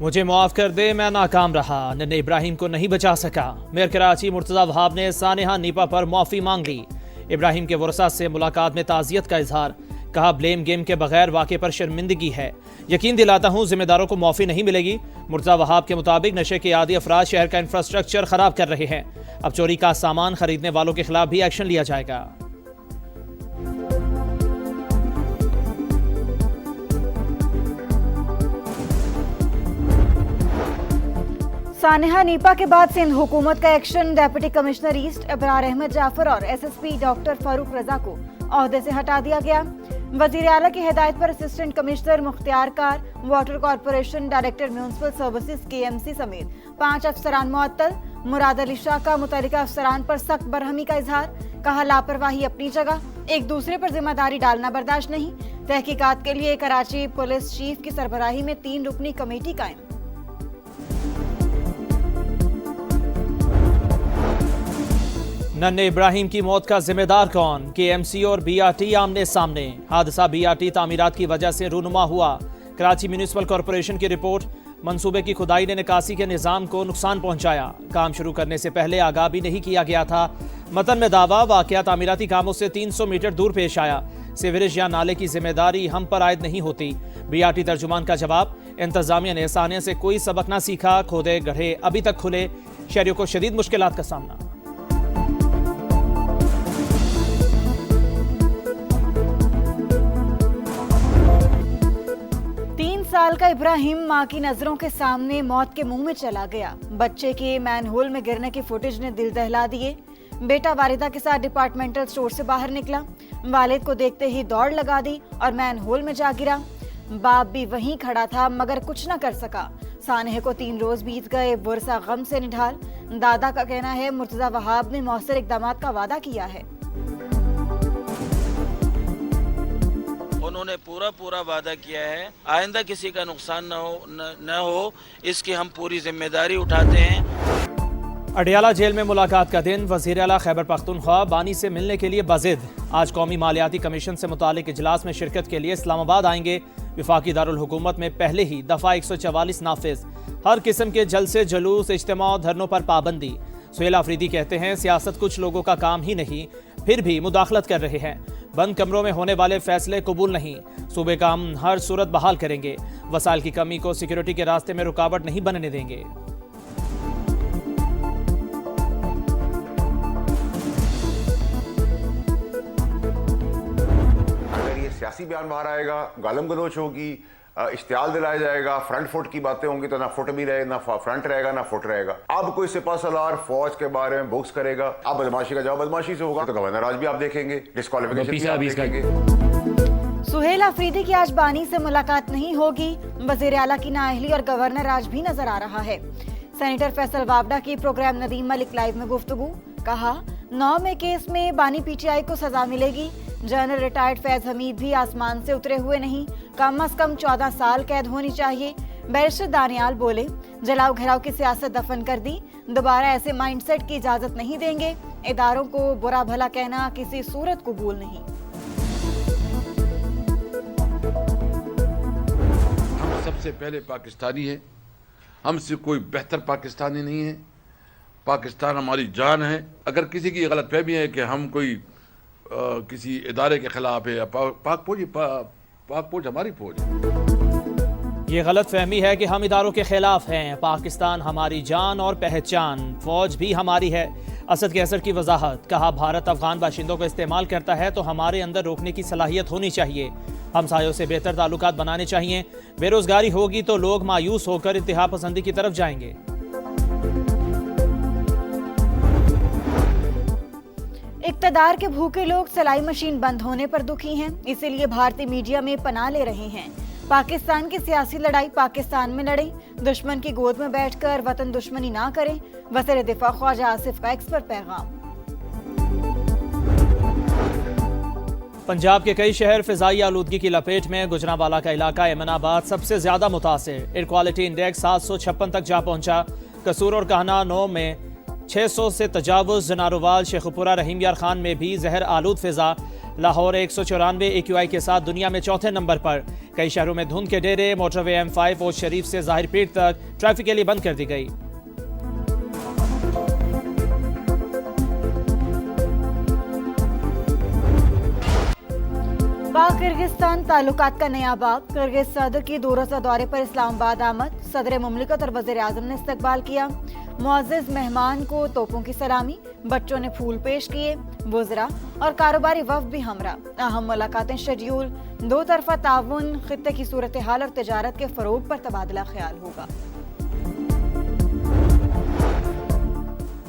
मुझे मुआफ कर दे, मैं नाकाम रहा, नन्हे इब्राहिम को नहीं बचा सका। मेयर कराची मुर्तज़ा वहाब ने सानेहा नीपा पर माफ़ी मांग ली। इब्राहिम के वरसा से मुलाकात में ताज़ियत का इजहार, कहा ब्लेम गेम के बगैर वाक़े पर शर्मिंदगी है। यकीन दिलाता हूँ जिम्मेदारों को माफ़ी नहीं मिलेगी। मुर्तज़ा वहाब के मुताबिक नशे के आदी अफराद शहर का इंफ्रास्ट्रक्चर ख़राब कर रहे हैं। अब चोरी का सामान खरीदने वालों के खिलाफ भी एक्शन लिया जाएगा। सानेहा नीपा के बाद सिंध हुकूमत का action. Deputy commissioner east Abrar Ahmed Jafar और एसएसपी डॉक्टर फारूक रजा को ओहदे से हटा दिया गया। वजीर आला की हिदायत पर assistant commissioner Mukhtiyar Kar, water corporation, director municipal services KMC समेत 5 अफसरान मुअत्तल। मुराद अली शाह का मुतल्लिका अफसरान पर सख्त बरहमी का इजहार, कहा लापरवाही अपनी जगह, एक दूसरे पर जिम्मेदारी डालना बर्दाश्त नहीं। तहकीकात के लिए कराची पुलिस चीफ की सरबराही में 3 रुकनी कमेटी कायम। नन्हे इब्राहिम की मौत का जिम्मेदार कौन? KMC और BRT आमने सामने। हादसा BRT तामीरात की वजह से रूनुमा हुआ। कराची म्यूनिसिपल कॉरपोरेशन की रिपोर्ट, मंसूबे की खुदाई ने निकासी के निज़ाम को नुकसान पहुंचाया। काम शुरू करने से पहले आगाह भी नहीं किया गया था। मतन में दावा, वाकया तामीराती कामों से 300 मीटर दूर पेश आया। सीवरेज या नाले की जिम्मेदारी हम पर आयद नहीं होती। BRT तर्जुमान का जवाब, इंतजामिया ने सानिया से कोई सबक ना सीखा, खोदे गड्ढे अभी तक खुले, शहरियों को शदीद मुश्किलात का सामना। 3 साल का इब्राहिम मां की नजरों के सामने मौत के मुंह में चला गया। बच्चे के मैनहोल में गिरने की फुटेज ने दिल दहला दिए। बेटा वालिदा के साथ डिपार्टमेंटल स्टोर से बाहर निकला, वालिद को देखते ही दौड़ लगा दी और मैनहोल में जा गिरा। बाप भी वहीं खड़ा था मगर कुछ न कर सका। सानेह को 3 रोज बीत गए, बुरसा गम से निढाल। दादा का कहना है मुर्तजा वहाब ने मौसर इकदामात का वादा किया है। उन्होंने पूरा वादा किया है, आइंदा किसी का नुकसान न हो इसकी हम पूरी जिम्मेदारी उठाते हैं। अडियाला जेल में मुलाकात का दिन। वज़ीर आला खैबर पख्तूनख्वा बानी से मिलने के लिए बज़िद। आज कौमी मालियाती कमीशन से मुतालिक इजलास में शिरकत के लिए इस्लामाबाद आएंगे। विफाकी दारुल हुकूमत में पहले ही दफ़ा 144 नाफिज। हर किस्म के जलसे, जुलूस, इज्तिमा और धरनों पर पाबंदी। सुहेल आफरीदी कहते हैं सियासत कुछ लोगों का काम ही नहीं, फिर भी मुदाखलत कर रहे हैं। बंद कमरों में होने वाले फैसले कबूल नहीं। सूबे का हम हर सूरत बहाल करेंगे। वसाइल की कमी को सिक्योरिटी के रास्ते में रुकावट नहीं बनने देंगे। अगर ये सियासी बयान बाहर आएगा, गालम गलोच होगी, इश्तियाल दिलाया जाएगा, फ्रंट फुट की बातें होंगी, तो ना फुट भी रहे, ना फ्रंट रहेगा, ना फुट रहेगा। अब कोई सिपा सलार फौज के बारे में बुक्स करेगा, अब बदमाशी का जवाब बदमाशी से होगा, तो गवर्नर आज भी आप देखेंगे, डिस्क्वालिफिकेशन भी देखेंगे। सुहेल आफरीदी की आज बानी से मुलाकात नहीं होगी। वजीर आला की नाअहली और गवर्नर आज भी नजर आ रहा है। सेनेटर फैसल वावडा की प्रोग्राम नदीम मलिक लाइव में गुफ्तगू, कहा 9 में केस में बानी PTI को सजा मिलेगी। जनरल रिटायर्ड फैज हमीद भी आसमान से उतरे हुए नहीं, कम अज कम 14 साल कैद होनी चाहिए। बैरिस्टर दानियाल बोले, जलाओ घराव की सियासत दफन कर दी, दोबारा ऐसे माइंडसेट की इजाजत नहीं देंगे। इदारों को बुरा भला कहना किसी सूरत कबूल नहीं। हम सबसे पहले पाकिस्तानी हैं, हमसे कोई बेहतर पाकिस्तानी नहीं है। पाकिस्तान हमारी जान है। अगर किसी की गलतफहमी है कि हम कोई किसी इदारे के खिलाफ है, पाक फौज हमारी फौज है। ये गलत फहमी है कि हम इदारों के खिलाफ हैं। पाकिस्तान हमारी जान और पहचान, फौज भी हमारी है। असद कैसर की वजाहत, कहा भारत अफगान बाशिंदों को इस्तेमाल करता है तो हमारे अंदर रोकने की सलाहियत होनी चाहिए। हमसायों से बेहतर ताल्लुकात बनाने चाहिए। बेरोजगारी होगी तो लोग मायूस होकर इंतहा पसंदी की तरफ जाएंगे। इक्तदार के भूखे लोग सिलाई मशीन बंद होने पर दुखी हैं, इसीलिए भारतीय मीडिया में पनाह ले रहे हैं। पाकिस्तान की सियासी लड़ाई पाकिस्तान में लड़ें, दुश्मन की गोद में बैठकर वतन दुश्मनी ना करें। वज़ीर दिफा ख्वाजा आसिफ का एक्सपर्ट पैगाम। पंजाब के कई शहर फिजाई आलूदगी की लपेट में। गुजरांवाला का इलाका एमनाबाद सबसे ज्यादा मुतासिर। एयर क्वालिटी इंडेक्स 756 तक जा पहुंचा। कसूर और कहना 9 में 600 से तजावुज। जनारोवाल, शेखुपुरा, रहीम यार खान में भी जहर आलूद फिजा। लाहौर 194 AQI के साथ दुनिया में चौथे नंबर पर। कई शहरों में धुंध के डेरे। मोटरवे M5 और शरीफ से ज़ाहिर पीर तक ट्रैफिक के लिए बंद कर दी गई। पाक किर्गिस्तान ताल्लुकात का नया बाब। किर्गिज सदर की 2 रोज़ा दौरे पर इस्लामाबाद आमद। सदर मुमलिकत और वज़ीर आज़म ने इस्तकबाल किया। मुअज़्ज़ज़ मेहमान को तोपों की सलामी, बच्चों ने फूल पेश किए। वज़रा और कारोबारी वफ़द भी हमरा। अहम मुलाकातें शेड्यूल। 2 तरफ़ा ताउन, खित्ते की सूरत हाल और तिजारत के फ़रोग पर तबादला ख्याल होगा।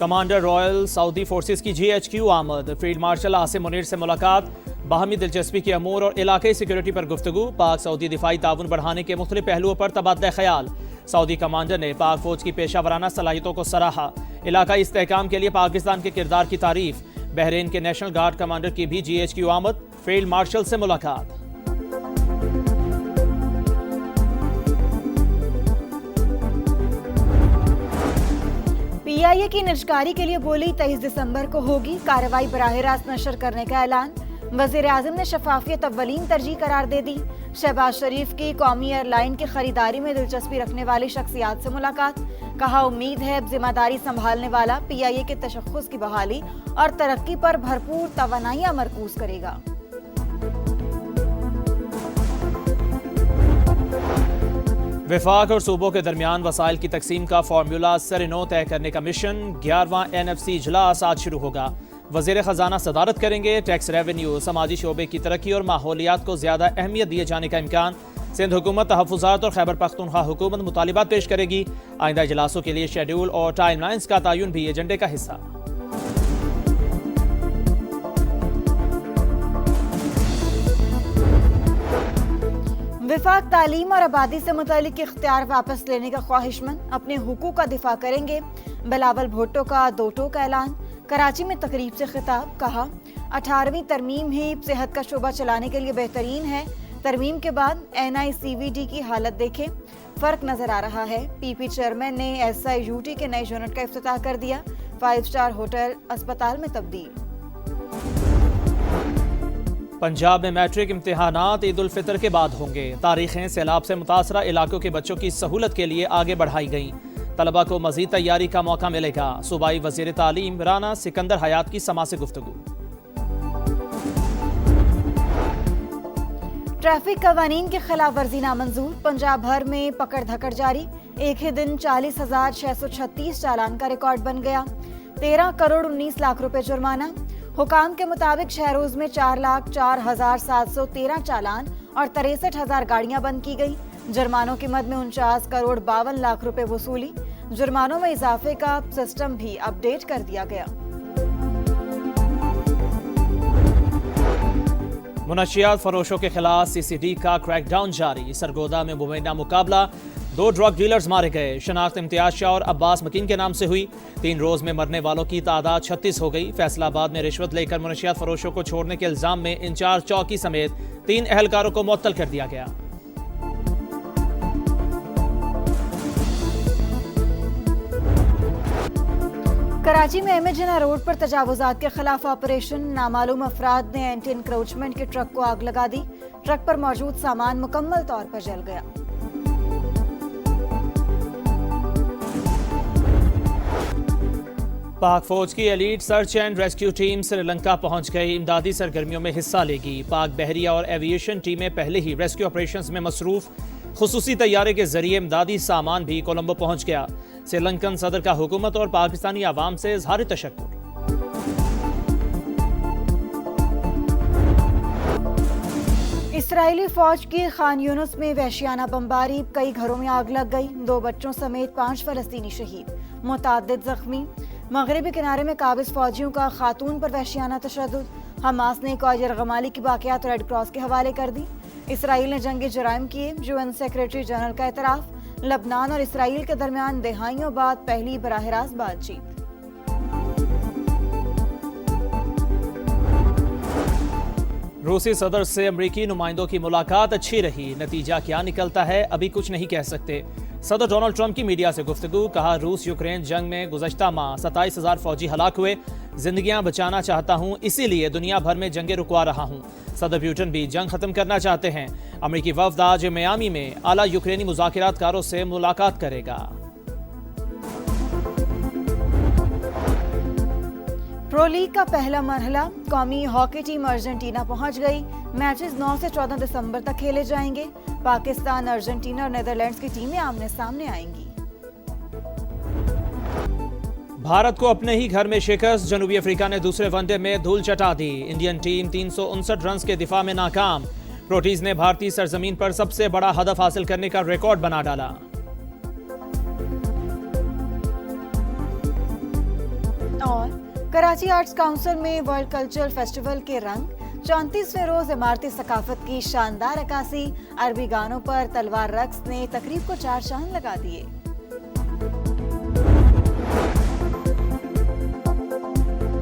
कमांडर रॉयल सऊदी फोर्सेस की GHQ आमद। फील्ड मार्शल आसिम मुनीर से मुलाकात। बाहमी दिलचस्पी के अमूर और इलाके सिक्योरिटी पर गुफ्तगू। पाक सऊदी दिफाई ताउन बढ़ाने के मुख्तलिफ पहलुओं पर तबादला ख्याल। सऊदी कमांडर ने पाक फौज की पेशा वराना सलाहियतों को सराहा। इलाकाई इस्तेहकाम के लिए पाकिस्तान के किरदार की तारीफ। बहरीन के नेशनल गार्ड कमांडर की भी GHQ आमद। फील्ड मार्शल से मुलाकात। PIA की निजकारी के लिए बोली 23 दिसंबर को होगी कार्रवाई। बराह रास्त नशर करने का ऐलान। वज़ीर आज़म ने शफाफियत अव्वलीन तरजीह करार दे दी। शहबाज शरीफ की कौमी एयरलाइन की खरीदारी में दिलचस्पी रखने वाली शख्सियात से मुलाकात। कहा उम्मीद है जिम्मेदारी संभालने वाला PIA के तशख्खुस की बहाली और तरक्की पर भरपूर तवानाइयां मरकूज करेगा। वफाक और सूबों के दरमियान वसाइल की तकसीम का फार्मूला सर-ए-नौ तय करने का मिशन। 11वां NFC इजलास आज शुरू होगा। वज़ीर ख़जाना सदारत करेंगे। टैक्स रेवेन्यू, समाजी शोबे की तरक्की और माहौलियात को ज़्यादा अहमियत दिए जाने का इम्कान। सिंध हुकूमत, तहफ़्फ़ुज़ात और खैबर पख्तूनख्वा हुकूमत मुतालिबात पेश करेगी। आइंदा इजलासों के लिए शेड्यूल और टाइमलाइंस का तयन भी एजेंडे का हिस्सा। विफाक तालीम और आबादी से मुतालिक इख्तियार वापस लेने का ख्वाहिशमंद, अपने हुकूक का दिफा करेंगे। बिलावल भुट्टो का 2 टोक ऐलान। कराची में तकरीब से खिताब। कहा 18वीं तरमीम ही सेहत का शोबा चलाने के लिए बेहतरीन है। तरमीम के बाद NICVD की हालत देखें, फर्क नजर आ रहा है। PP चेयरमैन ने SIUT के नए यूनिट का इफ्तिताह कर दिया। 5 स्टार होटल अस्पताल में तब्दील। पंजाब में मैट्रिक इम्तिहानात ईद उल फितर के बाद होंगे। तारीखें सैलाब से मुतासरा इलाकों के बच्चों की सहूलत के लिए आगे बढ़ाई गईं। तलबा को मजीद तैयारी का मौका मिलेगा। सूबाई वजीर तालीम राना सिकंदर हयात की समा से गुफ्तगू। ट्रैफिक कवानीन की खिलाफ वर्जी नामंजूर। पंजाब भर में पकड़ धकड़ जारी। एक ही दिन 40,636 चालान का रिकॉर्ड बन गया। 13 करोड़ 19 लाख रुपए जुर्माना। हुकाम के मुताबिक शहरोज में 4,04,713 चालान और 63,000 गाड़ियां बंद की गई। जुर्मानों की मद में 49 करोड़ 52 लाख रुपए वसूली। जुर्मानों में इजाफे का सिस्टम भी अपडेट कर दिया गया। मुनशियात फरोशों के खिलाफ CCD का क्रैकडाउन जारी। सरगोदा में मुबैना मुकाबला। 2 ड्रग डीलर्स मारे गए। शनाख्त इम्तियाज शाह और अब्बास मकीन के नाम से हुई। 3 रोज में मरने वालों की तादाद 36 हो गई। फैसलाबाद में रिश्वत लेकर मुनशियात फरोशों को छोड़ने के इल्जाम में इंचार्ज चौकी समेत 3 अहलकारों को मुअत्तल कर दिया गया। कराची में एम ए जिन्ना रोड पर तजावुजात के खिलाफ ऑपरेशन। नामालूम अफराद ने एंटी इंक्रोचमेंट के ट्रक को आग लगा दी। ट्रक पर मौजूद सामान मुकम्मल तौर पर जल गया। पाक फौज की elite search and rescue team Sri Lanka पहुंच गई। इमदादी सरगर्मियों में हिस्सा लेगी। पाक बहरिया और एविएशन टीमें पहले ही रेस्क्यू ऑपरेशंस में मसरूफ। खुसूसी तैयारे के जरिए इमदादी सामान भी कोलंबो पहुंच गया। श्रीलंकन सदर का हुकूमत और पाकिस्तानी आवाम से इजहार तशक्कुर। इसराइली फौज की खान यूनुस में वहशियाना बमबारी। कई घरों में आग लग गई। 2 बच्चों समेत 5 फलस्तीनी शहीद, मुतअद्दिद जख्मी। मगरबी किनारे में काबिज फौजियों का खातून पर वहशियाना तशद्दुद। हमास ने कॉजर गमाली की वाक़यात रेड क्रॉस के हवाले कर दी। इसराइल ने जंगी जराइम किए। UN सेक्रेटरी जनरल का एतराफ़। लबनान और इसराइल के दरमियान दहाइयों बाद पहली बराह रास्त बातचीत। रूसी सदर से अमरीकी नुमाइंदों की मुलाकात अच्छी रही। नतीजा क्या निकलता है अभी कुछ नहीं कह सकते। सदर डोनाल्ड ट्रंप की मीडिया से गुफ्तगू, कहा रूस यूक्रेन जंग में गुज़श्ता माह 27,000 फौजी हलाक हुए, जिंदगियां बचाना चाहता हूं, इसीलिए दुनिया भर में जंगें रुकवा रहा हूं। सदर ब्यूटन भी जंग खत्म करना चाहते हैं। अमेरिकी वफ्द आज मियामी में आला यूक्रेनी मुज़ाकिरातकारों से मुलाकात करेगा। प्रो लीग का पहला मरहला, कौमी हॉकी टीम अर्जेंटीना पहुंच गई। मैचेस 9 से 14 दिसंबर तक खेले जाएंगे। पाकिस्तान, अर्जेंटीना और नीदरलैंड्स की टीमें आमने सामने आएंगी। भारत को अपने ही घर में शिकस्त, जनूबी अफ्रीका ने दूसरे वनडे में धूल चटा दी। इंडियन टीम 359 रन के दिफा में नाकाम। प्रोटीज ने भारतीय सरजमीन पर सबसे बड़ा हदफ हासिल करने का रिकॉर्ड बना डाला। और कराची आर्ट्स काउंसिल में वर्ल्ड कल्चरल फेस्टिवल के रंग, 34वें रोज इमारती सकाफत की शानदार अक्कासी, अरबी गानों पर तलवार रक्स ने तकरीब को चार चांद लगा दिए।